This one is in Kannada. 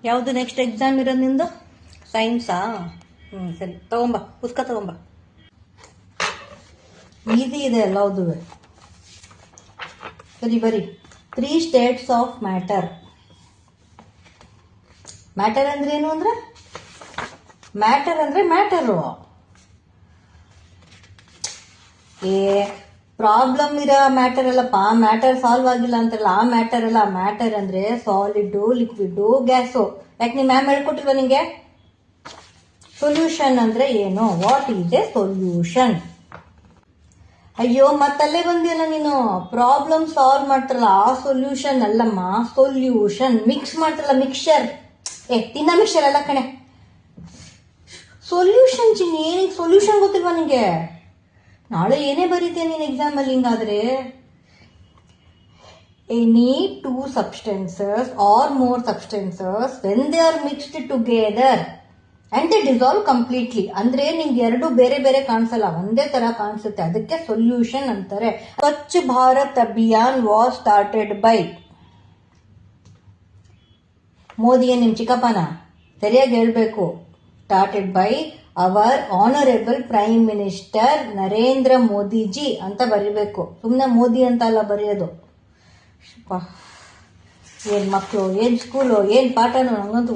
ಯಾವುದು ನೆಕ್ಸ್ಟ್ ಎಕ್ಸಾಮ್ ಇರೋದು ನಿಂದು? ಸೈನ್ಸಾ? ಸರಿ ತಗೊಂಬ, ಪುಸ್ತಕ ತಗೊಂಬ. ಈಸಿ ಇದೆ ಎಲ್ಲವುದು. ಸರಿ ಬರಿ. 3 ಸ್ಟೇಟ್ಸ್ ಆಫ್ ಮ್ಯಾಟರ್. ಮ್ಯಾಟರ್ ಅಂದ್ರೆ ಏನು ಅಂದ್ರೆ ಮ್ಯಾಟರು. ಪ್ರಾಬ್ಲಮ್ ಇರೋ ಮ್ಯಾಟರ್ ಅಲ್ಲಪ್ಪ, ಮ್ಯಾಟರ್ ಸಾಲ್ವ್ ಆಗಿಲ್ಲ ಅಂತಾರಲ್ಲ ಆ ಮ್ಯಾಟರ್ ಅಲ್ಲ. ಮ್ಯಾಟರ್ ಅಂದ್ರೆ ಸಾಲಿಡ್, ಲಿಕ್ವಿಡ್, ಗ್ಯಾಸು. ಯಾಕೆ ನಿಮ್ಮ ಮ್ಯಾಮ್ ಹೇಳ್ಕೊಟ್ಟಿಲ್ವ ನಿಂಗೆ? ಸೊಲ್ಯೂಷನ್ ಅಂದ್ರೆ ಏನು? What is A solution? ಅಯ್ಯೋ ಮತ್ತಲ್ಲೇ ಬಂದಿಯಲ್ಲ ನೀನು. ಪ್ರಾಬ್ಲಮ್ ಸಾಲ್ವ್ ಮಾಡ್ತಾರಲ್ಲ ಆ ಸೊಲ್ಯೂಷನ್ ಅಲ್ಲಮ್ಮ, ಸೊಲ್ಯೂಷನ್. ಮಿಕ್ಸ್ ಮಾಡ್ತಾರಲ್ಲ ಮಿಕ್ಸ್ಚರ್. ತಿನ್ನ ಮಿಕ್ಸ್ಚರ್ ಅಲ್ಲ ಕಣೆ, ಸೊಲ್ಯೂಷನ್. ಚಿನ್ನಿ ಏನಿಗೆ ಸೊಲ್ಯೂಷನ್ ಗೊತ್ತಿಲ್ವಾ ನಿಂಗೆ? ನಾಳೆ ಏನೇ ಬರೀತೀಯ ನೀನು ಎಕ್ಸಾಮ್ ಅಲ್ಲಿ ಹಿಂಗಾದ್ರೆ? Any 2 substances or more substances when they are mixed together and they dissolve completely. ಅಂದ್ರೆ ನಿಂಗೆ ಎರಡು ಬೇರೆ ಬೇರೆ ಕಾಣಿಸಲ್ಲ, ಒಂದೇ ತರ ಕಾಣಿಸುತ್ತೆ, ಅದಕ್ಕೆ ಸೊಲ್ಯೂಷನ್ ಅಂತಾರೆ. Swachh Bharat Abhiyan was started by. ಮೋದಿಯೇ ನಿಮ್ ಚಿಕ್ಕಪ್ಪನ? ಸರಿಯಾಗಿ ಹೇಳ್ಬೇಕು. Started by our honourable prime minister Narendra Modiji ಅಂತ ಬರಿಬೇಕು. ಸುಮ್ಮನೆ ಮೋದಿ ಅಂತ ಅಲ್ಲ ಬರೆಯೋದು. ಏನ್ ಮಕ್ಕಳು, ಏನ್ ಸ್ಕೂಲು, ಏನ್ ಪಾಠನೋ ನಂಗಂತೂ